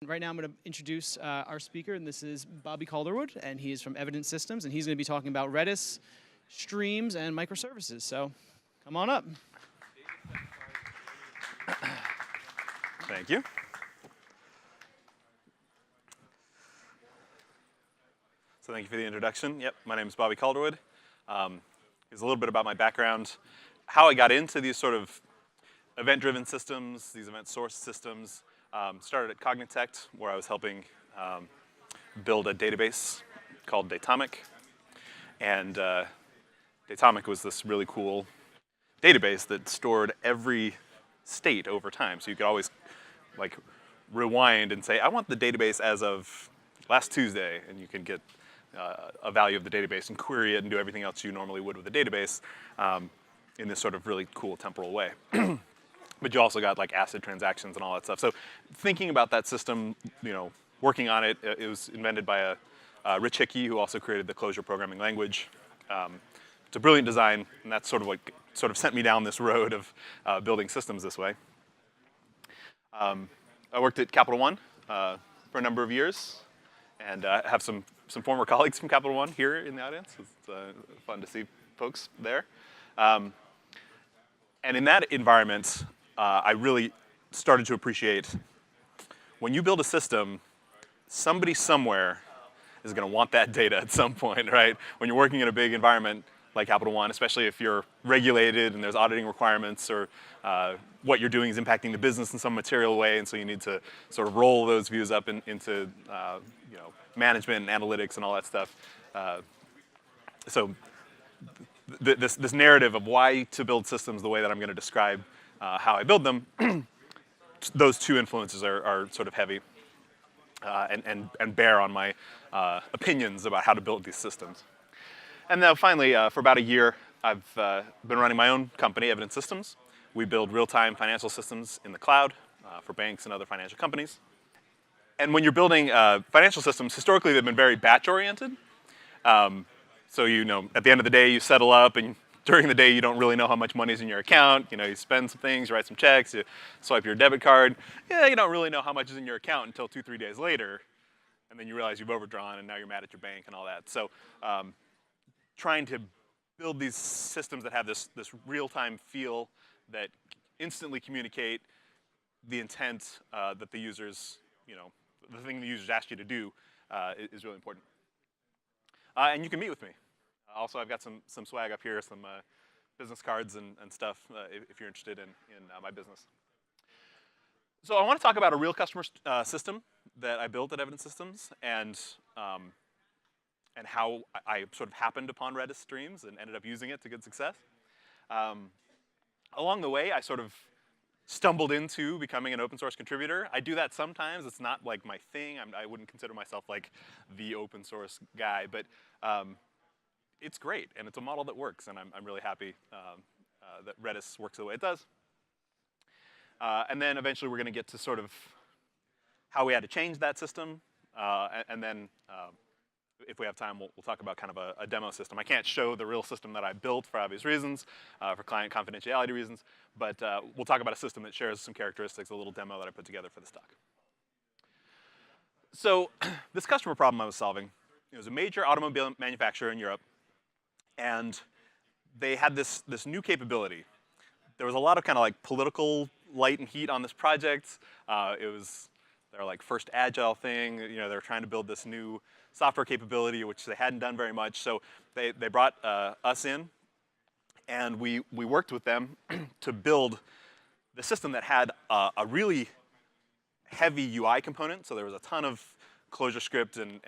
Right now I'm going to introduce our speaker, and this is Bobby Calderwood, and he is from Evidence Systems, and he's going to be talking about Redis, Streams, and Microservices. So come on up. Thank you. So thank you for the introduction. Yep, my name is Bobby Calderwood. Here's a little bit about my background, how I got into these sort of event-driven systems, these event-sourced systems. Started at Cognitect, where I was helping build a database called Datomic. And Datomic was this really cool database that stored every state over time. So you could always like rewind and say, I want the database as of last Tuesday, and you can get a value of the database and query it and do everything else you normally would with a database in this sort of really cool temporal way. But you also got like ACID transactions and all that stuff. So thinking about that system, working on it, it was invented by Rich Hickey, who also created the Clojure programming language. It's a brilliant design, and that's sort of sent me down this road of building systems this way. I worked at Capital One for a number of years, and I have some former colleagues from Capital One here in the audience. It's fun to see folks there. And in that environment, I really started to appreciate when you build a system, somebody somewhere is going to want that data at some point, right? When you're working in a big environment like Capital One, especially if you're regulated and there's auditing requirements, or what you're doing is impacting the business in some material way, and so you need to sort of roll those views up into management and analytics and all that stuff. So this narrative of why to build systems the way that I'm going to describe how I build them, those two influences are sort of heavy and bear on my opinions about how to build these systems. And then finally, for about a year, I've been running my own company, Evidence Systems. We build real-time financial systems in the cloud for banks and other financial companies. And when you're building financial systems, historically they've been very batch-oriented. So at the end of the day, you settle up, and during the day, you don't really know how much money's in your account. You spend some things, you write some checks, you swipe your debit card. Yeah, you don't really know how much is in your account until 2-3 days later, and then you realize you've overdrawn, and now you're mad at your bank and all that. So trying to build these systems that have this real-time feel, that instantly communicate the intent that the users, the thing the users asked you to do is really important. And you can meet with me. Also, I've got some swag up here, some business cards and stuff if you're interested in my business. So I want to talk about a real customer system that I built at Evidence Systems, and how I sort of happened upon Redis Streams and ended up using it to good success. Along the way, I sort of stumbled into becoming an open source contributor. I do that sometimes. It's not like my thing. I wouldn't consider myself like the open source guy, but it's great, and it's a model that works, and I'm really happy that Redis works the way it does. And then eventually we're going to get to sort of how we had to change that system, and then if we have time, we'll talk about kind of a demo system. I can't show the real system that I built for obvious reasons, for client confidentiality reasons, but we'll talk about a system that shares some characteristics, a little demo that I put together for this talk. So this customer problem I was solving, it was a major automobile manufacturer in Europe, and they had this new capability. There was a lot of kind of like political light and heat on this project. It was their like first agile thing. They were trying to build this new software capability, which they hadn't done very much. So they brought us in, and we worked with them to build the system that had a really heavy UI component. So there was a ton of Clojure script and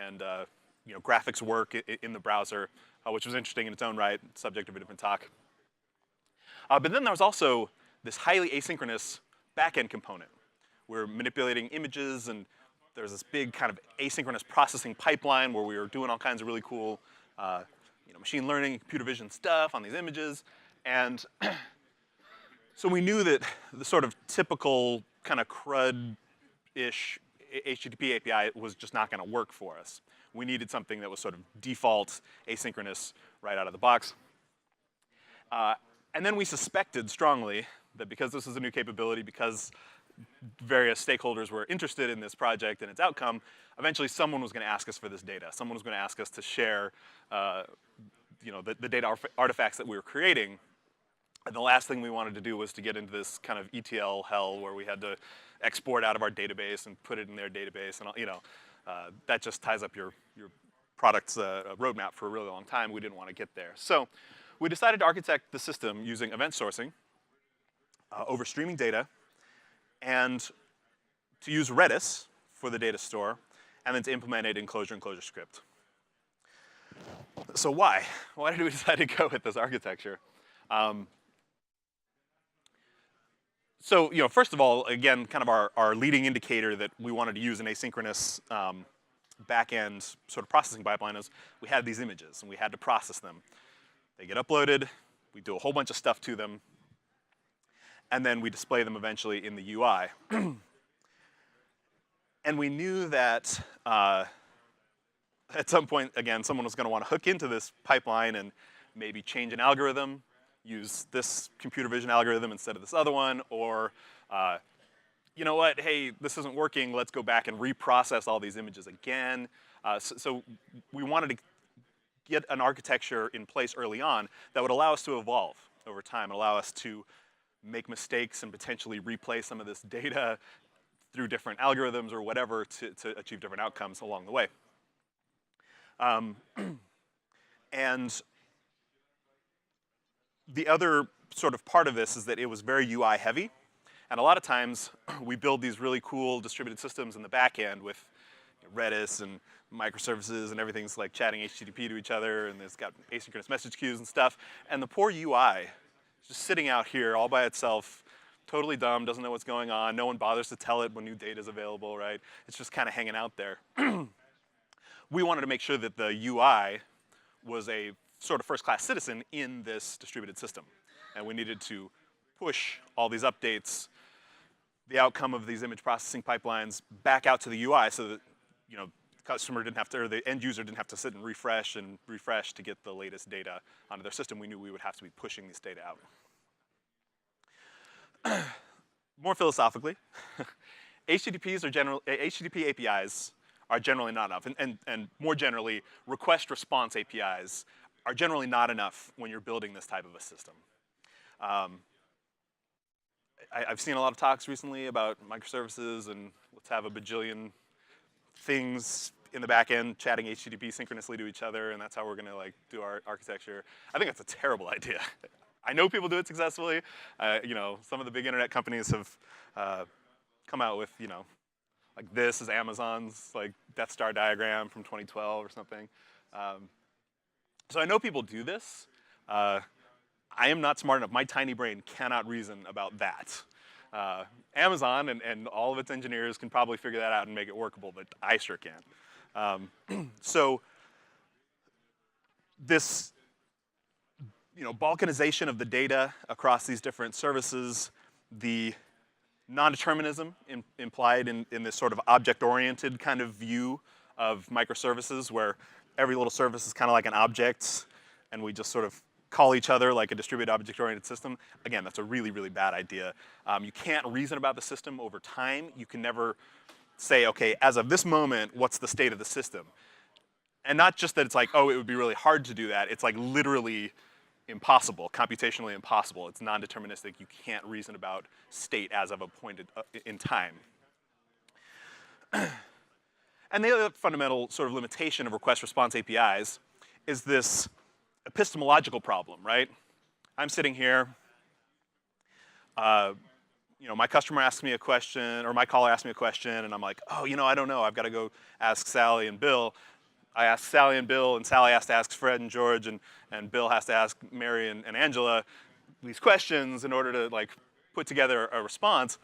graphics work in the browser, which was interesting in its own right, subject of a different talk. But then there was also this highly asynchronous backend component. We're manipulating images, and there's this big kind of asynchronous processing pipeline where we were doing all kinds of really cool machine learning, computer vision stuff on these images. And so we knew that the sort of typical kind of CRUD-ish HTTP API was just not going to work for us. We needed something that was sort of default asynchronous right out of the box. And then we suspected strongly that because this was a new capability, because various stakeholders were interested in this project and its outcome, eventually someone was going to ask us for this data. Someone was going to ask us to share the data artifacts that we were creating. And the last thing we wanted to do was to get into this kind of ETL hell where we had to export out of our database and put it in their database. And that just ties up your product's roadmap for a really long time. We didn't want to get there. So we decided to architect the system using event sourcing over streaming data, and to use Redis for the data store, and then to implement it in Clojure and Clojure script. So why? Why did we decide to go with this architecture? So first of all, again, kind of our leading indicator that we wanted to use an asynchronous back-end sort of processing pipeline is we had these images, and we had to process them. They get uploaded, we do a whole bunch of stuff to them, and then we display them eventually in the UI. And we knew that at some point, again, someone was going to want to hook into this pipeline and maybe change an algorithm, use this computer vision algorithm instead of this other one, or you know what, hey, this isn't working, let's go back and reprocess all these images again. So we wanted to get an architecture in place early on that would allow us to evolve over time, allow us to make mistakes and potentially replay some of this data through different algorithms or whatever to achieve different outcomes along the way. And the other sort of part of this is that it was very UI heavy. And a lot of times we build these really cool distributed systems in the back end with Redis and microservices and everything's like chatting HTTP to each other, and it's got asynchronous message queues and stuff. And the poor UI is just sitting out here all by itself, totally dumb, doesn't know what's going on. No one bothers to tell it when new data is available, right? It's just kind of hanging out there. We wanted to make sure that the UI was a sort of first-class citizen in this distributed system. And we needed to push all these updates, the outcome of these image processing pipelines back out to the UI so that the customer didn't have to, or the end user didn't have to sit and refresh to get the latest data onto their system. We knew we would have to be pushing this data out. More philosophically, HTTP APIs are generally not enough. And more generally, request response APIs are generally not enough when you're building this type of a system. I've seen a lot of talks recently about microservices and let's have a bajillion things in the back end chatting HTTP synchronously to each other, and that's how we're going to do our architecture. I think that's a terrible idea. I know people do it successfully. Some of the big internet companies have come out with, like this is Amazon's Death Star diagram from 2012 or something. So I know people do this. I am not smart enough. My tiny brain cannot reason about that. Amazon and all of its engineers can probably figure that out and make it workable, but I sure can't. So this balkanization of the data across these different services, the non-determinism implied in this sort of object-oriented kind of view of microservices where every little service is kind of like an object and we just sort of call each other like a distributed object-oriented system. Again, that's a really, really bad idea. You can't reason about the system over time. You can never say, okay, as of this moment, what's the state of the system? And not just that it's like, oh, it would be really hard to do that. It's like literally impossible, computationally impossible. It's non-deterministic. You can't reason about state as of a point in time. And the other fundamental sort of limitation of request response APIs is this epistemological problem, right? I'm sitting here, my customer asks me a question, or my caller asks me a question, and I'm like, oh, I don't know. I've got to go ask Sally and Bill. I ask Sally and Bill, and Sally has to ask Fred and George, and Bill has to ask Mary and Angela these questions in order to put together a response.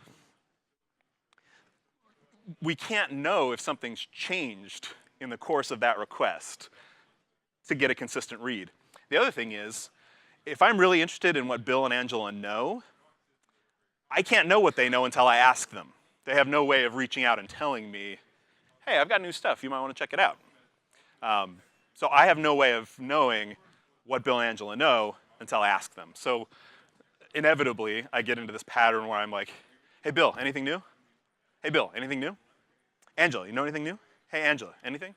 We can't know if something's changed in the course of that request to get a consistent read. The other thing is, if I'm really interested in what Bill and Angela know, I can't know what they know until I ask them. They have no way of reaching out and telling me, hey, I've got new stuff. You might want to check it out. So I have no way of knowing what Bill and Angela know until I ask them. So inevitably, I get into this pattern where I'm like, hey, Bill, anything new? Hey, Bill, anything new? Angela, you know anything new? Hey, Angela, anything?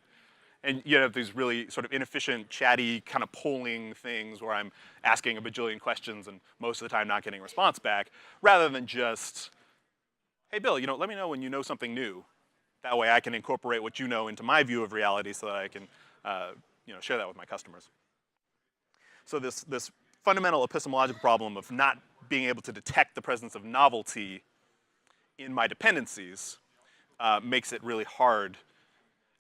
And you have these really sort of inefficient, chatty, kind of polling things where I'm asking a bajillion questions and most of the time not getting a response back, rather than just, hey, Bill, let me know when you know something new. That way I can incorporate what you know into my view of reality so that I can share that with my customers. So this fundamental epistemological problem of not being able to detect the presence of novelty in my dependencies makes it really hard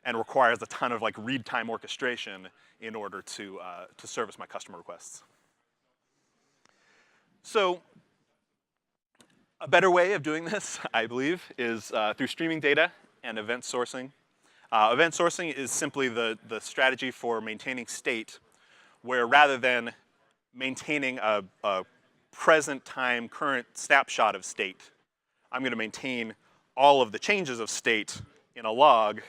and requires a ton of read time orchestration in order to service my customer requests. So a better way of doing this, I believe, is through streaming data and event sourcing. Event sourcing is simply the strategy for maintaining state, where rather than maintaining a present time current snapshot of state, I'm going to maintain all of the changes of state in a log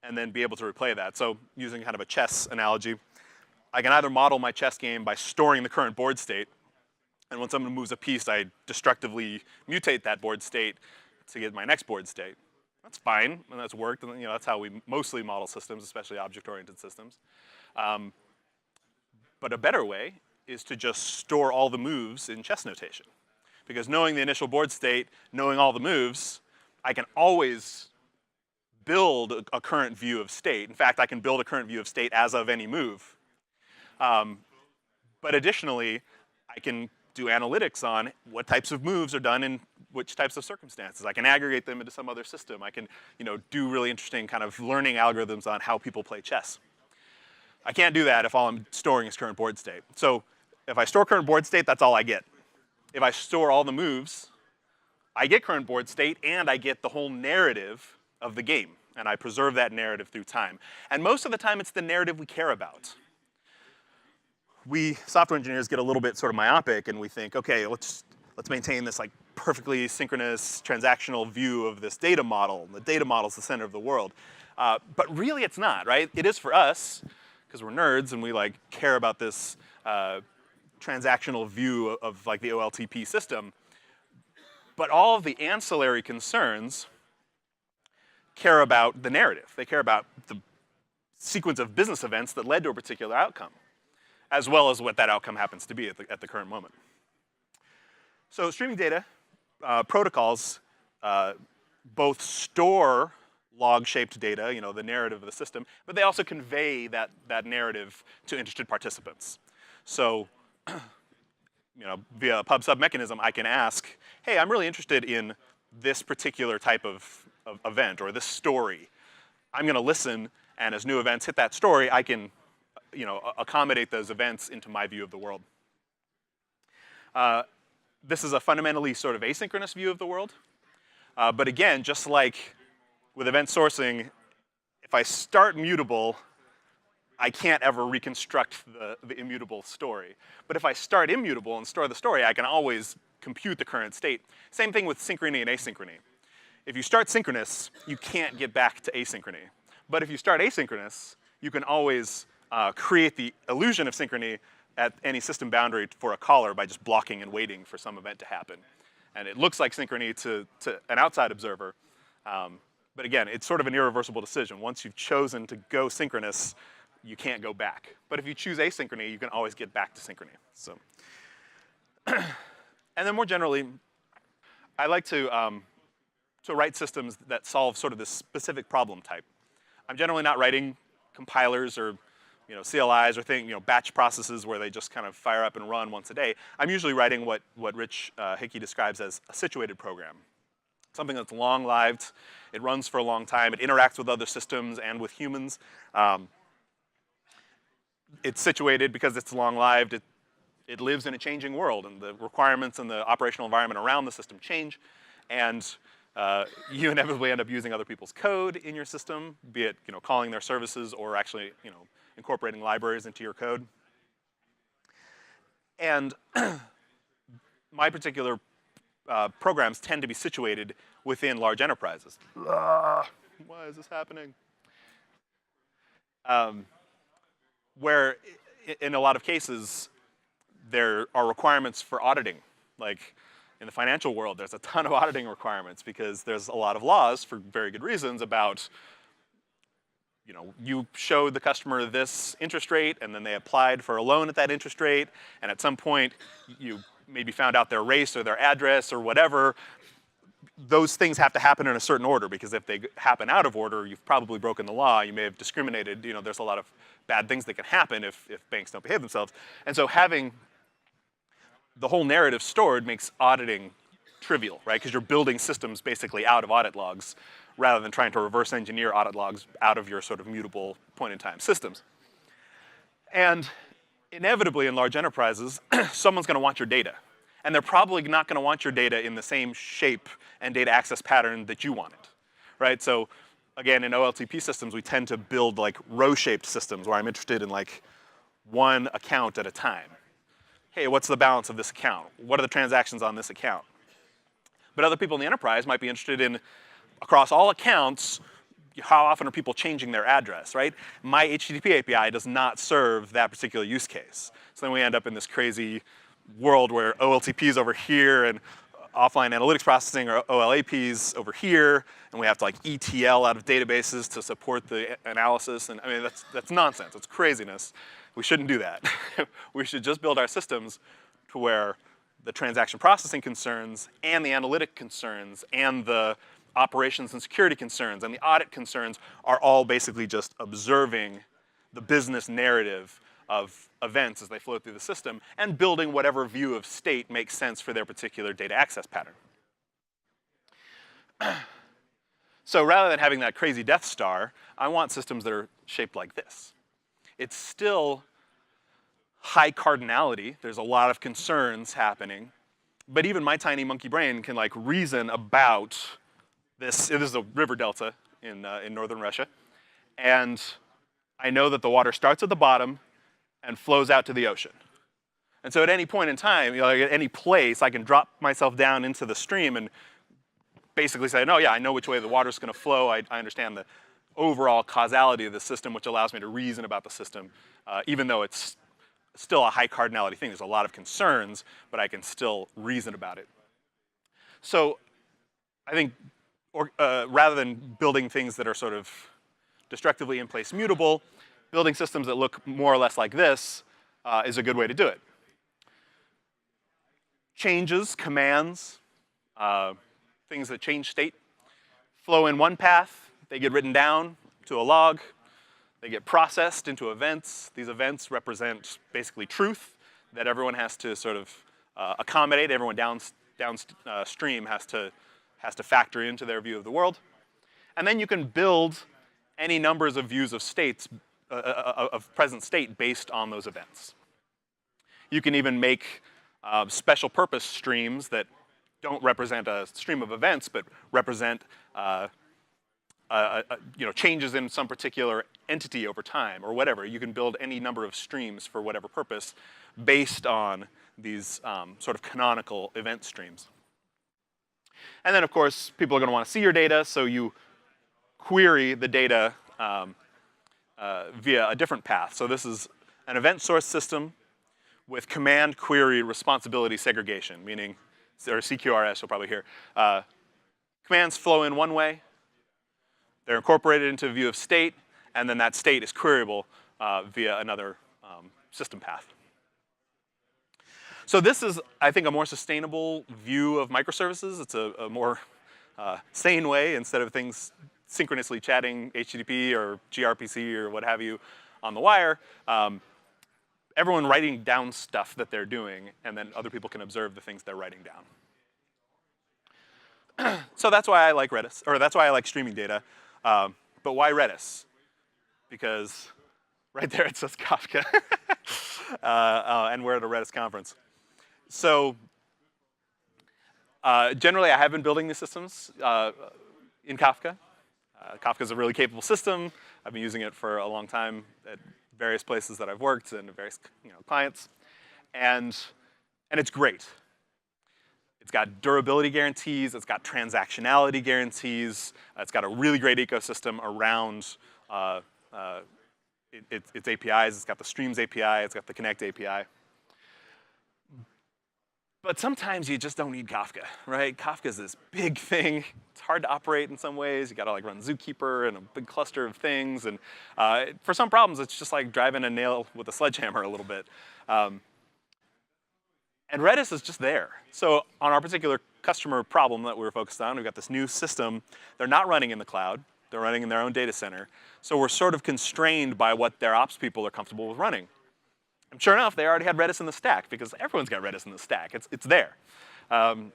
and then be able to replay that. So using kind of a chess analogy, I can either model my chess game by storing the current board state, and when someone moves a piece, I destructively mutate that board state to get my next board state. That's fine, and that's worked, and that's how we mostly model systems, especially object-oriented systems. But a better way is to just store all the moves in chess notation. Because knowing the initial board state, knowing all the moves, I can always build a current view of state. In fact, I can build a current view of state as of any move. But additionally, I can do analytics on what types of moves are done in which types of circumstances. I can aggregate them into some other system. I can do really interesting kind of learning algorithms on how people play chess. I can't do that if all I'm storing is current board state. So if I store current board state, that's all I get. If I store all the moves, I get current board state and I get the whole narrative of the game. And I preserve that narrative through time. And most of the time, it's the narrative we care about. We software engineers get a little bit sort of myopic, and we think, okay, let's maintain this perfectly synchronous transactional view of this data model. And the data model is the center of the world. But really, it's not, right? It is for us, because we're nerds and we care about this transactional view of the OLTP system. But all of the ancillary concerns care about the narrative. They care about the sequence of business events that led to a particular outcome, as well as what that outcome happens to be at the current moment. So streaming data protocols both store log-shaped data, the narrative of the system, but they also convey that narrative to interested participants. So via a pub-sub mechanism, I can ask, hey, I'm really interested in this particular type of event or this story. I'm going to listen, and as new events hit that story, I can accommodate those events into my view of the world. This is a fundamentally sort of asynchronous view of the world. But again, just like with event sourcing, if I start mutable, I can't ever reconstruct the immutable story. But if I start immutable and store the story, I can always compute the current state. Same thing with synchrony and asynchrony. If you start synchronous, you can't get back to asynchrony. But if you start asynchronous, you can always create the illusion of synchrony at any system boundary for a caller by just blocking and waiting for some event to happen. And it looks like synchrony to an outside observer. But again, it's sort of an irreversible decision. Once you've chosen to go synchronous, you can't go back. But if you choose asynchrony, you can always get back to synchrony. So, and then more generally, I like to write systems that solve sort of this specific problem type. I'm generally not writing compilers or CLIs or batch processes where they just kind of fire up and run once a day. I'm usually writing what Rich Hickey describes as a situated program. Something that's long-lived, it runs for a long time, it interacts with other systems and with humans. It's situated because it's long-lived, it lives in a changing world, and the requirements and the operational environment around the system change, and you inevitably end up using other people's code in your system, be it calling their services or actually incorporating libraries into your code. And my particular programs tend to be situated within large enterprises. Why is this happening? Where in a lot of cases, there are requirements for auditing. Like, in the financial world, there's a ton of auditing requirements because there's a lot of laws for very good reasons about, you showed the customer this interest rate and then they applied for a loan at that interest rate, and at some point you maybe found out their race or their address or whatever. Those things have to happen in a certain order, because if they happen out of order, you've probably broken the law. You may have discriminated. There's a lot of bad things that can happen if banks don't behave themselves. And so having the whole narrative stored makes auditing trivial, right? Because you're building systems basically out of audit logs rather than trying to reverse engineer audit logs out of your sort of mutable point-in-time systems. And inevitably in large enterprises, someone's going to want your data. And they're probably not going to want your data in the same shape and data access pattern that you want it, right? So again, in OLTP systems, we tend to build like row-shaped systems where I'm interested in like one account at a time. Hey, what's the balance of this account? What are the transactions on this account? But other people in the enterprise might be interested in, across all accounts, how often are people changing their address, right? My HTTP API does not serve that particular use case. So then we end up in this crazy world where OLTP is over here and offline analytics processing or OLAPs over here, and we have to like ETL out of databases to support the analysis. And I mean, that's nonsense. It's craziness. We shouldn't do that. We should just build our systems to where the transaction processing concerns and the analytic concerns and the operations and security concerns and the audit concerns are all basically just observing the business narrative of events as they flow through the system and building whatever view of state makes sense for their particular data access pattern. So rather than having that crazy Death Star, I want systems that are shaped like this. It's still high cardinality. There's a lot of concerns happening. But even my tiny monkey brain can like reason about this. This is a river delta in northern Russia. And I know that the water starts at the bottom and flows out to the ocean. And so at any point in time, like at any place, I can drop myself down into the stream and basically say, no, yeah, I know which way the water's going to flow. I understand the overall causality of the system, which allows me to reason about the system, even though it's still a high cardinality thing. There's a lot of concerns, but I can still reason about it. So I think rather than building things that are sort of destructively in place mutable, building systems that look more or less like this is a good way to do it. Changes, commands, things that change state, flow in one path. They get written down to a log. They get processed into events. These events represent basically truth that everyone has to sort of accommodate. Everyone downstream has to factor into their view of the world. And then you can build any numbers of views of states, of present state based on those events. You can even make special purpose streams that don't represent a stream of events, but represent changes in some particular entity over time or whatever. You can build any number of streams for whatever purpose based on these sort of canonical event streams. And then, of course, people are going to want to see your data, so you query the data via a different path. So this is an event source system with command query responsibility segregation, meaning, or CQRS you'll probably hear. Commands flow in one way. They're incorporated into a view of state, and then that state is queryable via another system path. So this is, I think, a more sustainable view of microservices. It's a more sane way, instead of things synchronously chatting HTTP or gRPC or what have you on the wire. Everyone writing down stuff that they're doing, and then other people can observe the things they're writing down. So that's why I like Redis, or that's why I like streaming data. But why Redis? Because right there it says Kafka. And we're at a Redis conference. So generally, I have been building these systems in Kafka. Kafka is a really capable system. I've been using it for a long time at various places that I've worked and various clients. And it's great. It's got durability guarantees. It's got transactionality guarantees. It's got a really great ecosystem around its APIs. It's got the Streams API. It's got the Connect API. But sometimes you just don't need Kafka, right? Kafka's this big thing. It's hard to operate in some ways. You gotta like run Zookeeper and a big cluster of things. And for some problems, it's just like driving a nail with a sledgehammer a little bit. And Redis is just there. So on our particular customer problem that we were focused on, we've got this new system. They're not running in the cloud. They're running in their own data center. So we're sort of constrained by what their ops people are comfortable with running. And sure enough, they already had Redis in the stack, because everyone's got Redis in the stack. It's there. And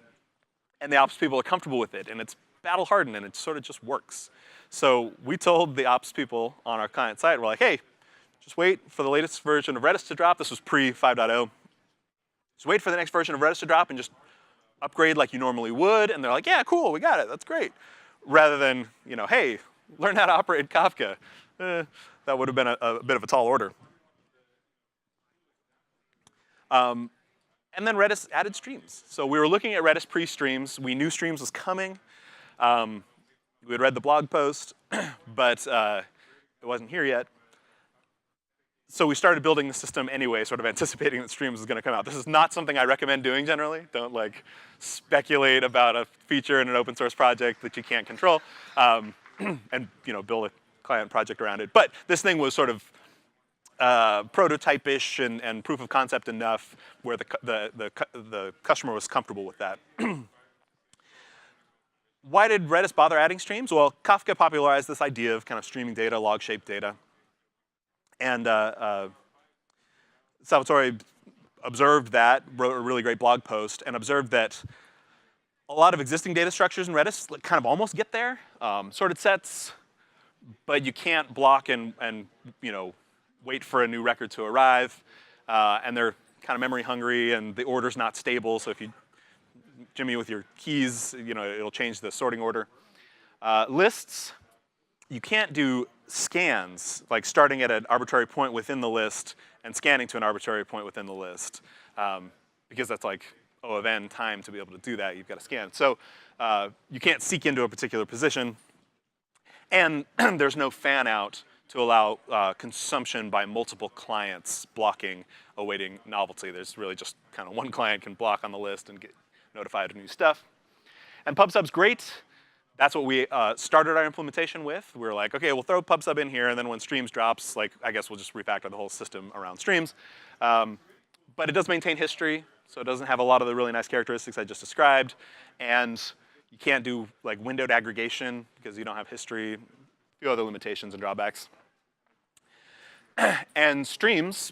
the ops people are comfortable with it, and it's battle hardened, and it sort of just works. So we told the ops people on our client side, we're like, hey, just wait for the latest version of Redis to drop. This was pre 5.0. Just wait for the next version of Redis to drop and just upgrade like you normally would. And they're like, yeah, cool, we got it, that's great. Rather than, hey, learn how to operate Kafka. That would have been a bit of a tall order. And then Redis added streams. So we were looking at Redis pre-streams. We knew streams was coming. We had read the blog post, but it wasn't here yet. So we started building the system anyway, sort of anticipating that streams was going to come out. This is not something I recommend doing generally. Don't like speculate about a feature in an open source project that you can't control, and build a client project around it. But this thing was sort of prototype-ish and proof of concept enough where the customer was comfortable with that. Why did Redis bother adding streams? Well, Kafka popularized this idea of kind of streaming data, log-shaped data. And Salvatore observed that, wrote a really great blog post, and observed that a lot of existing data structures in Redis kind of almost get there. Sorted sets, but you can't block and wait for a new record to arrive. And they're kind of memory hungry, and the order's not stable. So if you jimmy with your keys, it'll change the sorting order. Lists, you can't do scans, like starting at an arbitrary point within the list and scanning to an arbitrary point within the list, because that's like O of n time to be able to do that. You've got to scan. So you can't seek into a particular position. And there's no fan out to allow consumption by multiple clients blocking awaiting novelty. There's really just kind of one client can block on the list and get notified of new stuff. And PubSub's great. That's what we started our implementation with. We were like, okay, we'll throw PubSub in here, and then when streams drops, I guess we'll just refactor the whole system around streams. But it does maintain history, so it doesn't have a lot of the really nice characteristics I just described. And you can't do windowed aggregation because you don't have history, a few other limitations and drawbacks. And streams,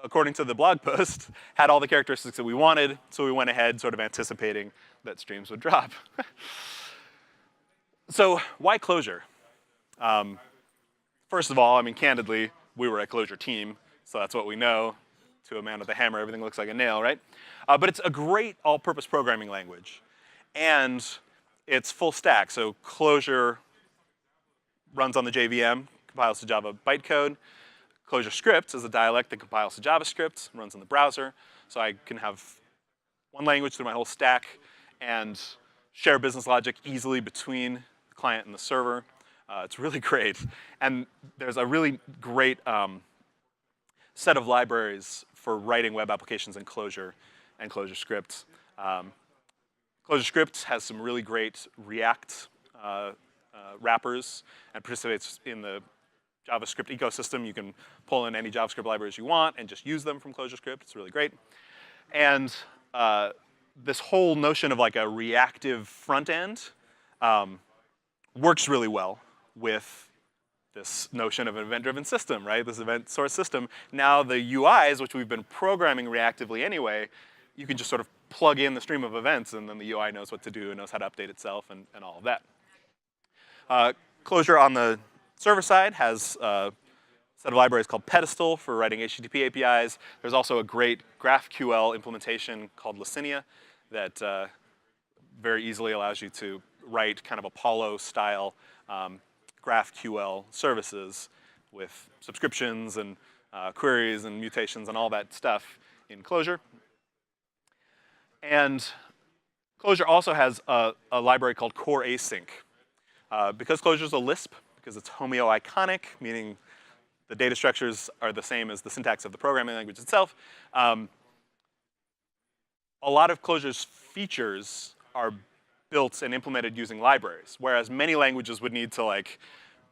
according to the blog post, had all the characteristics that we wanted, so we went ahead sort of anticipating that streams would drop. So why Clojure? First of all, candidly, we were a Clojure team, so that's what we know. To a man with a hammer, everything looks like a nail, right? But it's a great all-purpose programming language. And it's full stack, so Clojure runs on the JVM, compiles to Java bytecode. Clojure scripts is a dialect that compiles to JavaScript, runs in the browser. So I can have one language through my whole stack and share business logic easily between the client and the server. It's really great. And there's a really great set of libraries for writing web applications in Clojure and Clojure scripts. Clojure scripts has some really great React wrappers and participates in the JavaScript ecosystem. You can pull in any JavaScript libraries you want and just use them from ClojureScript. It's really great. And this whole notion of a reactive front end works really well with this notion of an event-driven system, right? This event source system. Now the UIs, which we've been programming reactively anyway, you can just sort of plug in the stream of events, and then the UI knows what to do and knows how to update itself and all of that. Clojure on the server side has a set of libraries called Pedestal for writing HTTP APIs. There's also a great GraphQL implementation called Licinia that very easily allows you to write kind of Apollo-style GraphQL services with subscriptions and queries and mutations and all that stuff in Clojure. And Clojure also has a library called Core Async. Because Clojure is a Lisp, because it's homoiconic, meaning the data structures are the same as the syntax of the programming language itself, a lot of Clojure's features are built and implemented using libraries, whereas many languages would need to like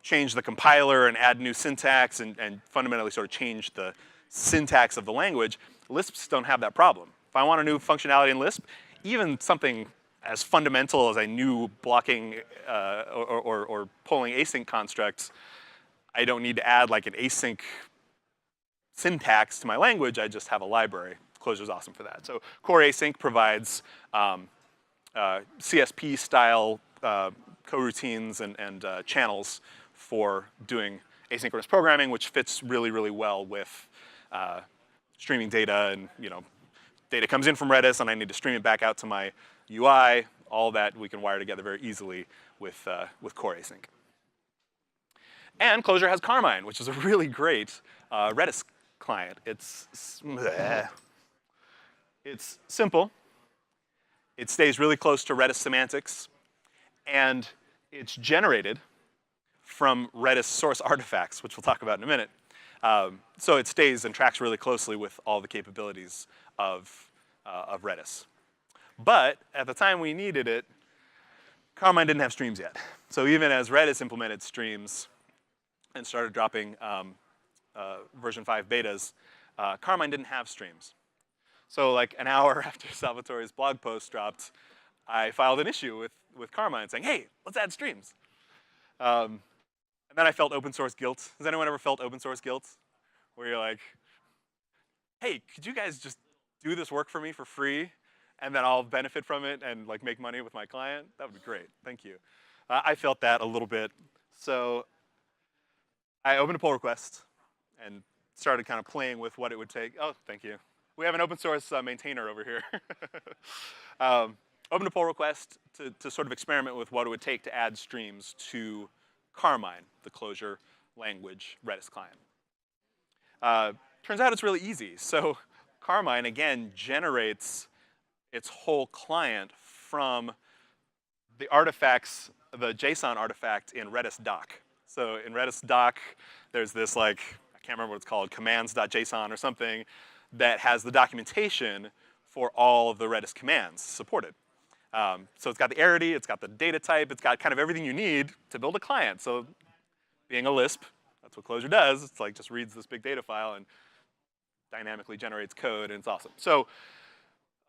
change the compiler and add new syntax and fundamentally sort of change the syntax of the language. Lisps don't have that problem. If I want a new functionality in Lisp, even something as fundamental as a new blocking or polling async constructs, I don't need to add like an async syntax to my language. I just have a library. Clojure's awesome for that. So core async provides CSP-style coroutines and channels for doing asynchronous programming, which fits really, really well with streaming data. And data comes in from Redis, and I need to stream it back out to my UI. All that we can wire together very easily with core async. And Clojure has Carmine, which is a really great Redis client. It's simple. It stays really close to Redis semantics, and it's generated from Redis source artifacts, which we'll talk about in a minute. So it stays and tracks really closely with all the capabilities of Redis. But at the time we needed it, Carmine didn't have streams yet. So even as Redis implemented streams and started dropping version 5 betas, Carmine didn't have streams. So like an hour after Salvatore's blog post dropped, I filed an issue with Carmine saying, hey, let's add streams. And then I felt open source guilt. Has anyone ever felt open source guilt? Where you're like, hey, could you guys just do this work for me for free? And then I'll benefit from it and like make money with my client? That would be great, thank you. I felt that a little bit. So I opened a pull request and started kind of playing with what it would take. Oh, thank you. We have an open source maintainer over here. Opened a pull request to sort of experiment with what it would take to add streams to Carmine, the Clojure language Redis client. Turns out it's really easy. So Carmine, again, generates its whole client from the artifacts, the JSON artifact in Redis Doc. So in Redis Doc, there's this like, I can't remember what it's called, commands.json or something, that has the documentation for all of the Redis commands supported. So it's got the arity, it's got the data type, it's got kind of everything you need to build a client. So being a Lisp, that's what Clojure does. It's like just reads this big data file and dynamically generates code, and it's awesome. So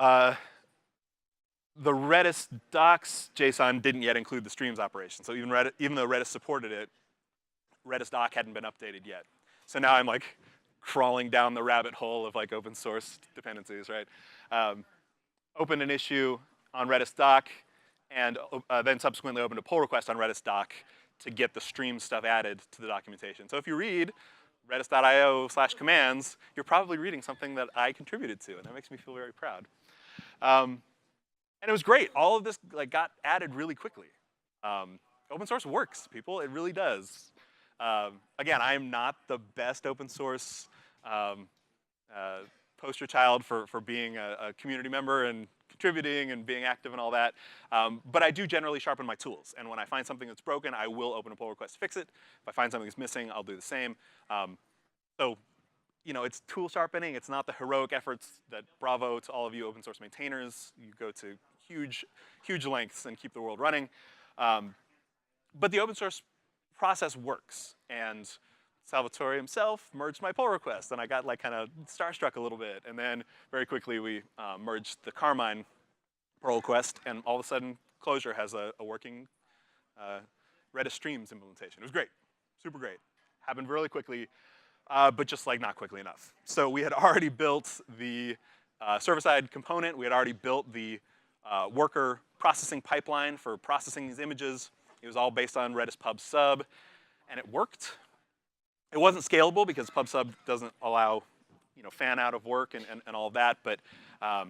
the Redis Docs JSON didn't yet include the streams operation. So even though Redis supported it, Redis Doc hadn't been updated yet. So now I'm like crawling down the rabbit hole of like open source dependencies, right? Opened an issue on Redis Doc, and then subsequently opened a pull request on Redis Doc to get the stream stuff added to the documentation. So if you read redis.io/commands, you're probably reading something that I contributed to, and that makes me feel very proud. And it was great. All of this like got added really quickly. Open source works, people. It really does. Again, I am not the best open source poster child for being a community member and contributing and being active and all that. But I do generally sharpen my tools. And when I find something that's broken, I will open a pull request to fix it. If I find something that's missing, I'll do the same. So, it's tool sharpening. It's not the heroic efforts that bravo to all of you open source maintainers. You go to huge, huge lengths and keep the world running. But the open source process works. And Salvatore himself merged my pull request, and I got like kind of starstruck a little bit. And then very quickly we merged the Carmine pull request, and all of a sudden Clojure has a working Redis Streams implementation. It was great, super great. Happened really quickly, but just like not quickly enough. So we had already built the server-side component. We had already built the worker processing pipeline for processing these images. It was all based on Redis pub sub, and it worked. It wasn't scalable because PubSub doesn't allow, fan out of work and all of that. But so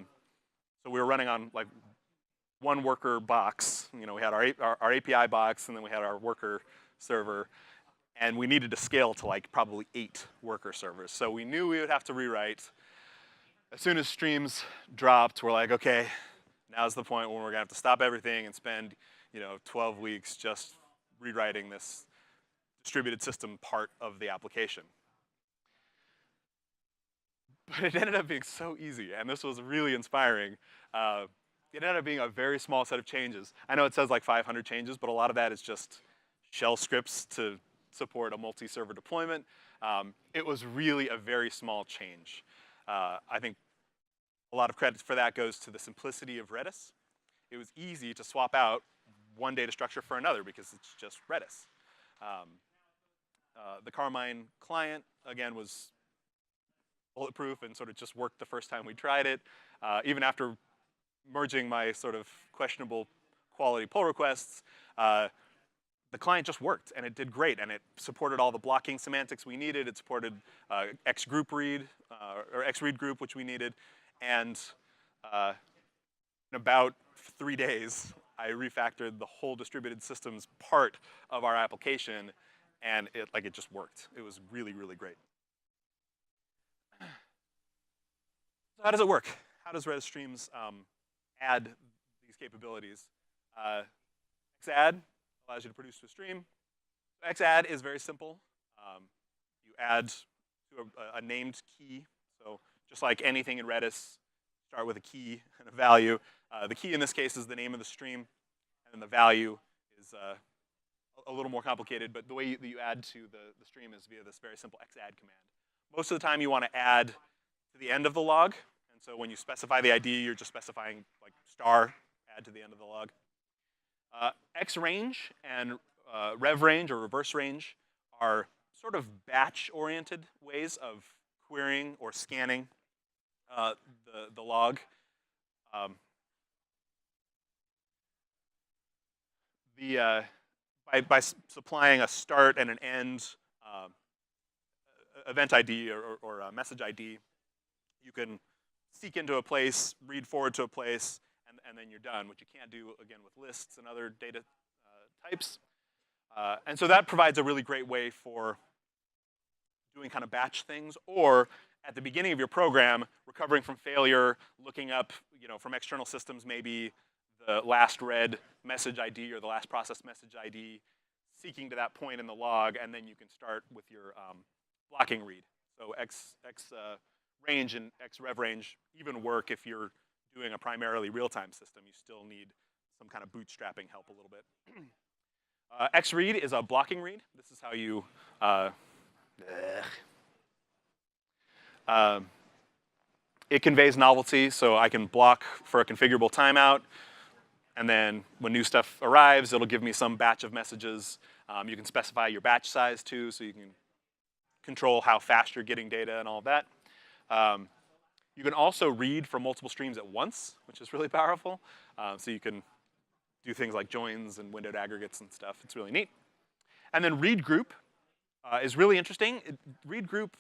we were running on like one worker box. We had our API box, and then we had our worker server, and we needed to scale to like probably 8 worker servers. So we knew we would have to rewrite. As soon as streams dropped, we're like, okay, now's the point when we're gonna have to stop everything and spend 12 weeks just rewriting this distributed system part of the application. But it ended up being so easy, and this was really inspiring. It ended up being a very small set of changes. I know it says like 500 changes, but a lot of that is just shell scripts to support a multi-server deployment. It was really a very small change. I think a lot of credit for that goes to the simplicity of Redis. It was easy to swap out one data structure for another because it's just Redis. The Carmine client, again, was bulletproof and sort of just worked the first time we tried it. Even after merging my sort of questionable quality pull requests, the client just worked, and it did great, and it supported all the blocking semantics we needed. It supported Xgroup read, or Xread group, which we needed, and in about 3 days, I refactored the whole distributed systems part of our application, and it just worked. It was really, really great. So how does it work? How does Redis Streams add these capabilities? Xadd allows you to produce to a stream. Xadd is very simple. You add to a named key. So just like anything in Redis, start with a key and a value. The key in this case is the name of the stream, and then the value is a little more complicated, but the way that you add to the stream is via this very simple xadd command. Most of the time you want to add to the end of the log, and so when you specify the ID, you're just specifying like star, add to the end of the log. Xrange and revrange or reverse range are sort of batch-oriented ways of querying or scanning the log. By supplying a start and an end event ID or a message ID, you can seek into a place, read forward to a place, and then you're done, which you can't do, again, with lists and other data types. And so that provides a really great way for doing kind of batch things, or at the beginning of your program, recovering from failure, looking up, from external systems, maybe the last read message ID or the last processed message ID, seeking to that point in the log, and then you can start with your blocking read. So Xrange and Xrevrange even work if you're doing a primarily real-time system. You still need some kind of bootstrapping help a little bit. Xread is a blocking read. This is how you it conveys novelty, so I can block for a configurable timeout, and then when new stuff arrives, it'll give me some batch of messages. You can specify your batch size too, so you can control how fast you're getting data and all of that. You can also read from multiple streams at once, which is really powerful. So you can do things like joins and windowed aggregates and stuff. It's really neat. And then read group is really interesting. Read group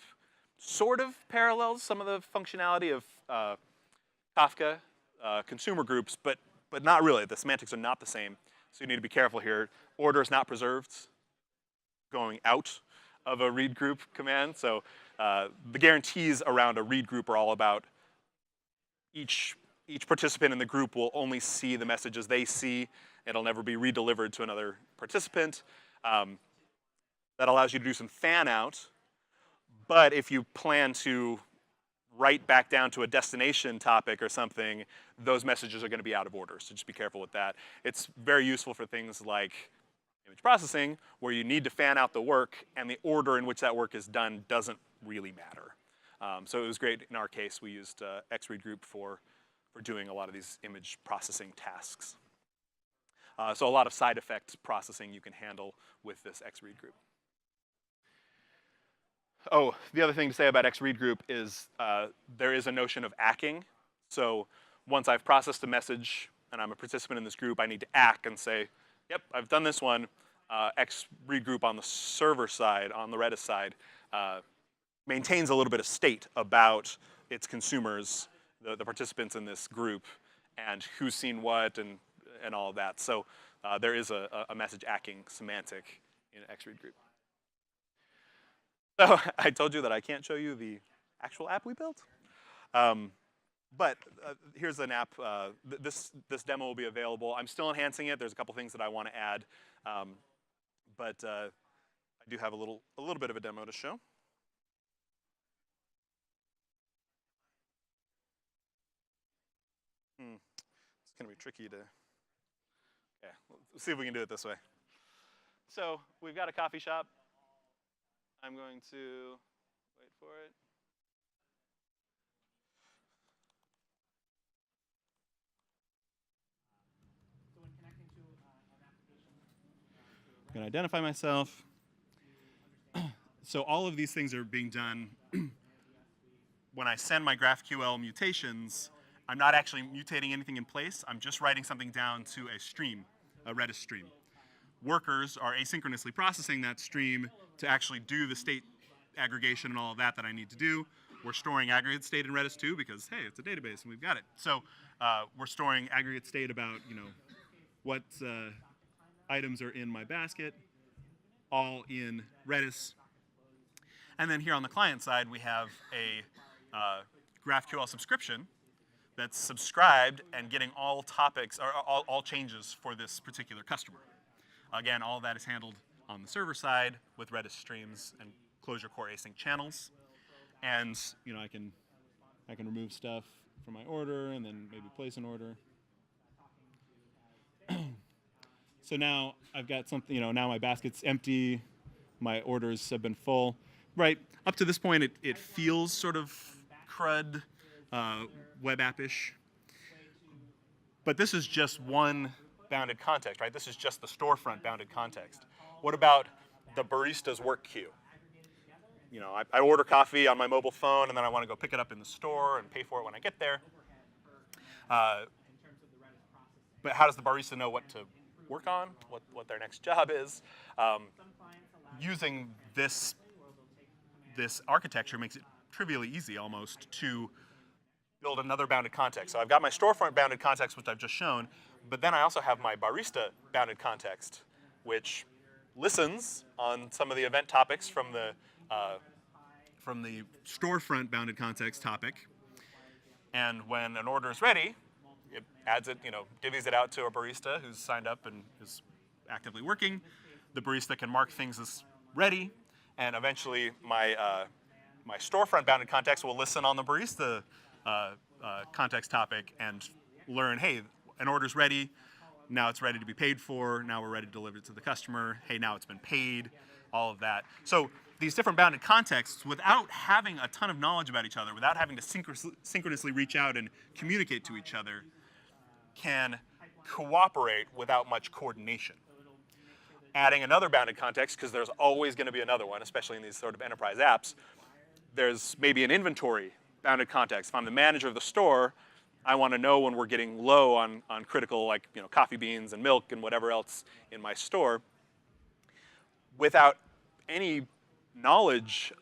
sort of parallels some of the functionality of Kafka consumer groups, but not really. The semantics are not the same. So you need to be careful here. Order is not preserved going out of a read group command. So the guarantees around a read group are all about each participant in the group will only see the messages they see. It'll never be redelivered to another participant. That allows you to do some fan out. But if you plan to write back down to a destination topic or something, those messages are going to be out of order. So just be careful with that. It's very useful for things like image processing, where you need to fan out the work, and the order in which that work is done doesn't really matter. So it was great. In our case, we used Xread group for doing a lot of these image processing tasks. So a lot of side effect processing you can handle with this Xread group. Oh, the other thing to say about Xread group is there is a notion of acking. So once I've processed a message and I'm a participant in this group, I need to ack and say, yep, I've done this one. Xread group on the server side, on the Redis side, maintains a little bit of state about its consumers, the participants in this group, and who's seen what and all of that. So there is a message acking semantic in Xread group. So I told you that I can't show you the actual app we built. But here's an app. This demo will be available. I'm still enhancing it. There's a couple things that I want to add. But I do have a little bit of a demo to show. It's going to be tricky to, yeah, let's see if we can do it this way. So we've got a coffee shop. I'm going to wait for it. I'm going to identify myself. So all of these things are being done when I send my GraphQL mutations. I'm not actually mutating anything in place. I'm just writing something down to a stream, a Redis stream. Workers are asynchronously processing that stream to actually do the state aggregation and all of that I need to do. We're storing aggregate state in Redis too because, hey, it's a database and we've got it. So we're storing aggregate state about, what items are in my basket, all in Redis. And then here on the client side, we have a GraphQL subscription that's subscribed and getting all topics, or all changes for this particular customer. Again, all of that is handled on the server side with Redis Streams and Clojure core async channels. And I can remove stuff from my order and then maybe place an order. So now I've got something, now my basket's empty, my orders have been full. Right, up to this point, it feels sort of CRUD, web app-ish. But this is just one bounded context, right? This is just the storefront bounded context. What about the barista's work queue? I order coffee on my mobile phone, and then I want to go pick it up in the store and pay for it when I get there. But how does the barista know what to work on, what their next job is? Using this architecture makes it trivially easy almost to build another bounded context. So I've got my storefront bounded context, which I've just shown, but then I also have my barista bounded context, which listens on some of the event topics from the storefront bounded context topic. And when an order is ready, it adds it, divvies it out to a barista who's signed up and is actively working. The barista can mark things as ready, and eventually my storefront bounded context will listen on the barista context topic and learn, hey, an order's ready, now it's ready to be paid for, now we're ready to deliver it to the customer, hey, now it's been paid, all of that. So these different bounded contexts, without having a ton of knowledge about each other, without having to synchronously reach out and communicate to each other, can cooperate without much coordination. Adding another bounded context, because there's always going to be another one, especially in these sort of enterprise apps, there's maybe an inventory bounded context. If I'm the manager of the store, I want to know when we're getting low on critical, like coffee beans and milk and whatever else in my store. Without any knowledge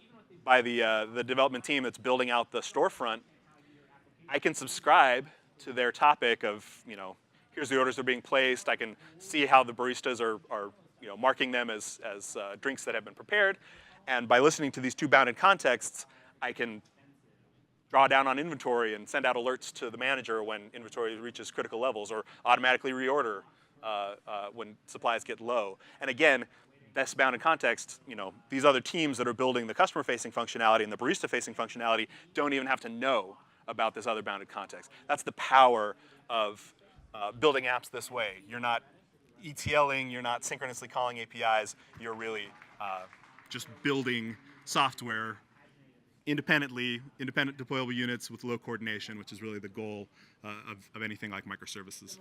by the development team that's building out the storefront, I can subscribe to their topic of, here's the orders that are being placed. I can see how the baristas are marking them as drinks that have been prepared. And by listening to these two bounded contexts, I can draw down on inventory and send out alerts to the manager when inventory reaches critical levels, or automatically reorder when supplies get low. And again, this bounded context, these other teams that are building the customer-facing functionality and the barista-facing functionality don't even have to know about this other bounded context. That's the power of building apps this way. You're not ETLing, you're not synchronously calling APIs, you're really just building software independent deployable units with low coordination, which is really the goal of anything like microservices.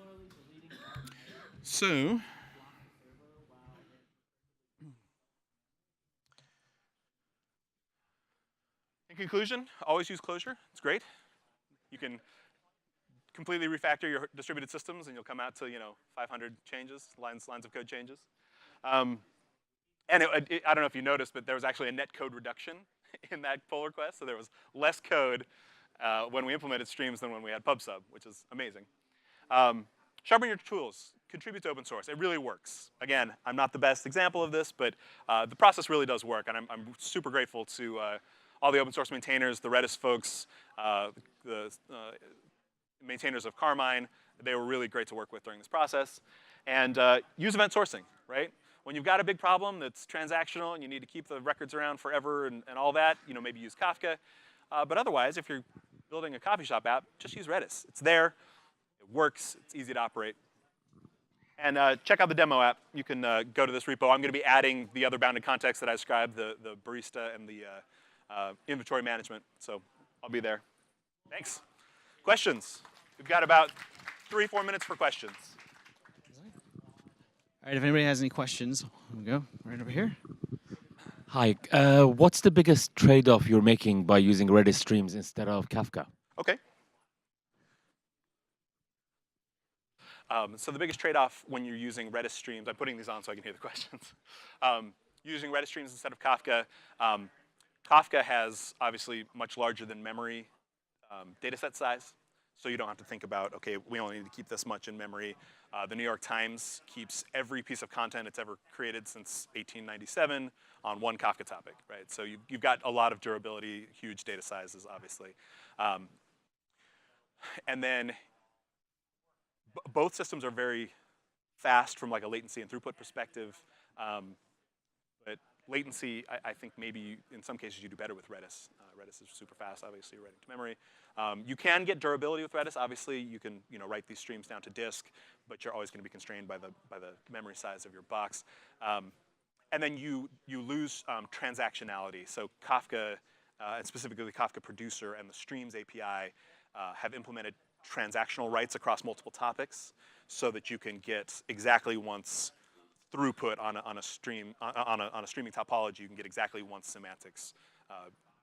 So, in conclusion, always use Clojure. It's great. You can completely refactor your distributed systems, and you'll come out to 500 changes, lines of code changes. And I don't know if you noticed, but there was actually a net code reduction in that pull request. So there was less code when we implemented streams than when we had PubSub, which is amazing. Sharpen your tools. Contribute to open source. It really works. Again, I'm not the best example of this, but the process really does work, and I'm super grateful to all the open source maintainers, the Redis folks, the maintainers of Carmine. They were really great to work with during this process. And use event sourcing, right? When you've got a big problem that's transactional and you need to keep the records around forever and all that, maybe use Kafka. But otherwise, if you're building a coffee shop app, just use Redis. It's there. It works. It's easy to operate. And check out the demo app. You can go to this repo. I'm going to be adding the other bounded context that I described, the barista and the inventory management. So I'll be there. Thanks. Questions? We've got about 3-4 minutes for questions. All right, if anybody has any questions, here we go, right over here. Hi, what's the biggest trade-off you're making by using Redis Streams instead of Kafka? Okay. So the biggest trade-off when you're using Redis Streams, I'm putting these on so I can hear the questions. Using Redis Streams instead of Kafka, Kafka has obviously much larger than memory data set size. So you don't have to think about, okay, we only need to keep this much in memory. The New York Times keeps every piece of content it's ever created since 1897 on one Kafka topic, right? So you've got a lot of durability, huge data sizes, obviously. And then both systems are very fast from like a latency and throughput perspective. But latency, I think maybe in some cases you do better with Redis. Redis is super fast, obviously, writing to memory. You can get durability with Redis. Obviously, you can write these streams down to disk, but you're always going to be constrained by the memory size of your box. And then you lose transactionality. So Kafka, and specifically the Kafka producer and the Streams API, have implemented transactional rights across multiple topics, so that you can get exactly once throughput on a stream on a streaming topology. You can get exactly once semantics,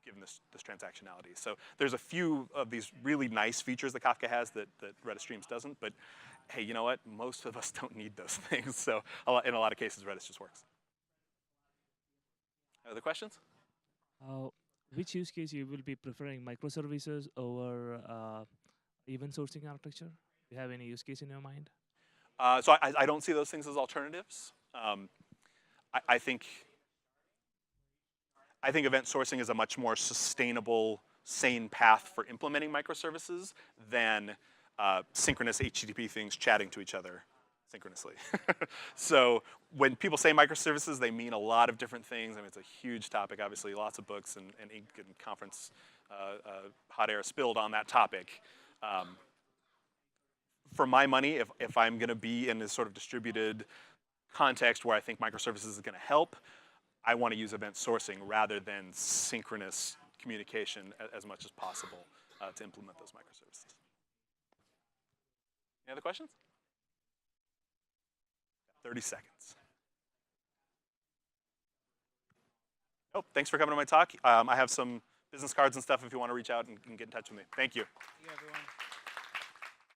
given this transactionality. So there's a few of these really nice features that Kafka has that Redis Streams doesn't. But hey, you know what? Most of us don't need those things. So in a lot of cases, Redis just works. Other questions? Which use case you will be preferring, microservices over event sourcing architecture? Do you have any use case in your mind? So I don't see those things as alternatives. I think event sourcing is a much more sustainable, sane path for implementing microservices than synchronous HTTP things chatting to each other synchronously. So when people say microservices, they mean a lot of different things. I mean, it's a huge topic, obviously, lots of books and ink and conference hot air spilled on that topic. For my money, if I'm going to be in this sort of distributed context where I think microservices is going to help, I want to use event sourcing rather than synchronous communication as much as possible to implement those microservices. Any other questions? 30 seconds. Oh, thanks for coming to my talk. I have some business cards and stuff if you want to reach out and get in touch with me. Thank you. Thank you, everyone.